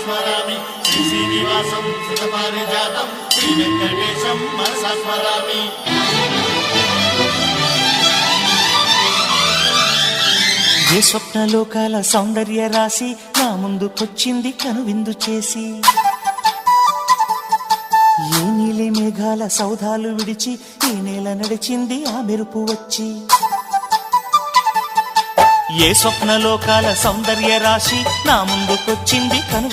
స్మరామి శ్రీ శ్రీనివాసం సుతపారిజాతం శ్రీ వెంకటేశం మనసా స్మరామి. ఏ స్వప్నలోకాల సౌందర్య రాశి నా ముందుకొచ్చింది కనువిందు చేసి, ఏ నీలి మేఘాల సౌధాలు విడిచి ఈ నేల నడిచింది ఆ మెరుపు వచ్చి. ఏ స్వప్నలోకాల సౌందర్య రాశి నా ముందుకొచ్చింది కను